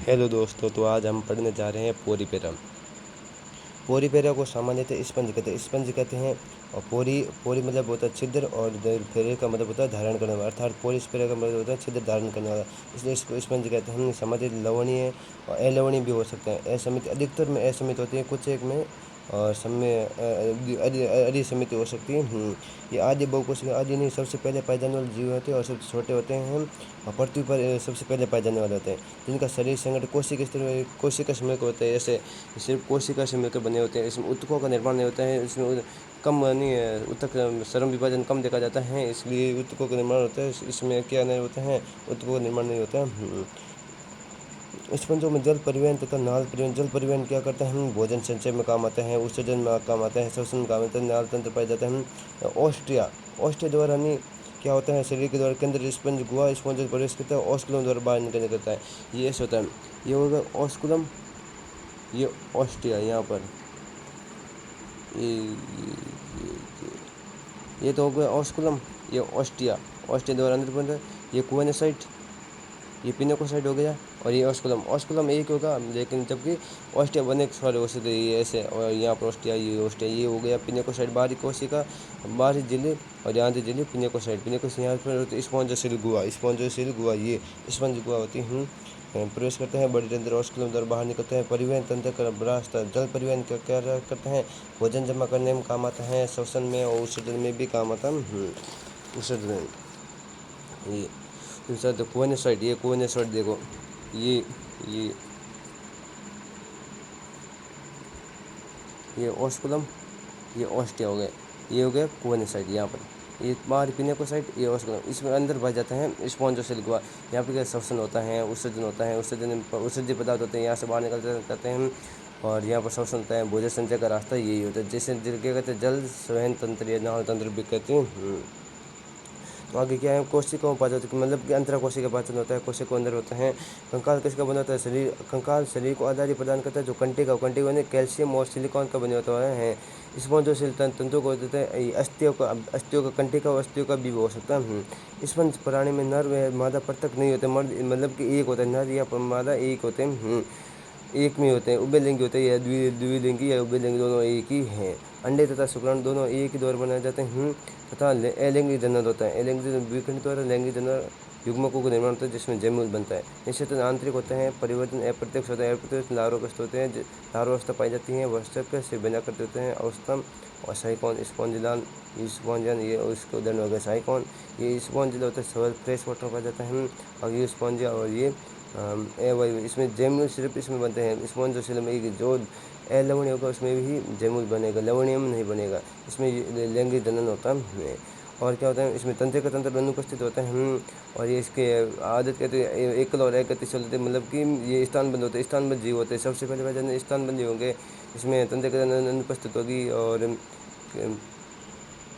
Hello दोस्तों, तो आज हम पढ़ने जा रहे हैं पोरीपेरा। पोरीपेरा को सामान्यतः स्पंज कहते हैं। और पोरी पोरी मतलब होता है छिद्र, और फेरे का मतलब होता है धारण करने वाला, अर्थात पोरीस्पेरा का मतलब होता है छिद्र धारण करने वाला, इसलिए इसको स्पंज कहते हैं। सामान्य लवणीय और अलवणीय भी हो सकते हैं। असमित अधिकतर में असमित होती है, कुछ एक में और सब में अधिसमित हो सकती है। ये आदि बहुकोशिकीय आदि नहीं, सबसे पहले पाए जाने वाले जीव होते हैं और सबसे छोटे होते हैं और पृथ्वी पर सबसे पहले पाए जाने वाले होते हैं, जिनका शरीर संगठन कोशिका से मिलकर होते हैं। जैसे सिर्फ कोशिका से मिलकर बने होते हैं। इसमें ऊतकों का निर्माण नहीं होता है। इसमें कम नहीं है, ऊतक श्रम विभाजन कम देखा जाता है, इसलिए ऊतकों का निर्माण होता है। इसमें क्या नहीं होता है, ऊतकों का निर्माण नहीं होता है। स्पंजों में जल परिवहन तथा नाल परिवहन। जल परिवहन क्या करता है, भोजन संचय में काम आता है, उत्सर्जन में काम आता है, श्वसन में काम आता है, नाल तंत्र पाया जाता है। ऑस्ट्रिया द्वारा नहीं क्या होता है, शरीर के द्वारा केंद्र स्पंज गुहा स्पंज प्रवेश करता है, ऑस्कुलम द्वारा बाहर निकल करता है। ये ऐसे होता है। ये होगा ऑस्कुलम, ये ऑस्ट्रिया यहाँ पर, ये तो हो गया ऑस्कुलम, ये ऑस्ट्रिया द्वारा अंदर बन रहा है। ये कोवेनोसाइट, ये पिनोकोसाइट हो गया, और ये ऑस्कुलम एक होगा, लेकिन जबकि ऑस्ट्रिया बने सारे हो सकते ये ऐसे। और यहाँ पर ऑस्ट्रिया ये हो गया पिनोकोसाइट, बाहरी कोशिका, बाहरी झिल्ली, और यहाँ से झिल्ली पिनोकोसाइट यहाँ पर स्पॉन्जोसिल गुहा, ये स्पंज गुहा होती है। प्रवेश करते हैं बड़ी तंत्र, ऑस्कुलम द्वारा बाहर निकलते हैं। परिवहन तंत्र का बड़ा स्तर। जल परिवहन क्या करते हैं, भोजन जमा करने में काम आता है, श्वसन में और उत्सर्जन में भी काम आता है। उत्सर्जन ये तो कोवेनोसाइट देखो, ये ये ऑस्कुलम, ये ऑस्ट्रिया हो गया, ये हो गया कोवेनोसाइट। यहाँ पर ये बाहर पिनोकोसाइट, ये ऑस्कुलम, इसमें अंदर भर जाते हैं स्पॉन्जोसिल गुहा। यहाँ पर क्या श्वसन होता है, उत्सर्जन होता है, उत्सर्जित पदार्थ होते हैं, यहाँ से बाहर निकल जाते हैं, और यहाँ पर श्वसन होता है। भोजन संचय का रास्ता यही होता है, जैसे क्या कहते हैं, जल स्वयं तंत्र या नाल तंत्र भी कहते हैं। तो आगे क्या है, कोशिकाओं पाचन, मतलब कि अंतरा कोशिका पाचन होता है, कोशिका अंदर होता है। कंकाल किसका बना होता है, कंकाल शरीर को आधार प्रदान करता है, जो कंटिका बने कैल्शियम और सिलिकॉन का बने होता है। स्पॉन्जोसिल तंतु को देते हैं अस्थियों का कंटिका और अस्थियों का भी हो सकता है। स्पंज प्राणी में नर व मादा पृथक नहीं होते, मर्द मतलब कि एक होता है, नर या मादा एक होते हैं, एक में होते हैं। उभयलिंगी होते हैं या द्विलिंगी या उभयलिंगी, दोनों एक ही हैं। अंडे तथा शुक्राणु दोनों एक ही द्वारा बनाए जाते हैं तथा अलिंगी जनन होता है। अलिंगी विखंड द्वारा लैंगिक जनन युग्मकों का निर्माण होता है, जिसमें जैमूल बनता है। निश्चित आंतरिक होते हैं, परिवर्तन अप्रत्यक्ष होता है। अप्रत्यक्ष लार्वाग्रस्त होते हैं, लार्वावस्था पाई जाती है, वस्त्रक से बना करते होते हैं। औस्तम और साइकॉन स्पॉन्जिलान, ये उसको उदाहरण हो गया साइकॉन। ये स्पॉन्जिला होता है, सरल फ्रेश वाटर पाया जाता है। और ये स्पॉन्जिया और ये इसमें जैमूल सिर्फ इसमें बनते हैं। स्पॉन्जोसिल में जो लवणीय होगा उसमें भी जैमूल बनेगा, लवणीय में नहीं बनेगा। इसमें लैंगिक जनन होता है। और क्या होता है, इसमें तंत्रिका तंत्र अनुपस्थित होते हैं। और ये इसके आदत कहते हैं एकल और गतिशील होते हैं, मतलब कि ये स्थानबद्ध होते हैं, स्थानबद्ध जीव होते हैं। सबसे पहले वजन स्थानबद्ध होंगे, इसमें तंत्रिका अनुपस्थित होगी। और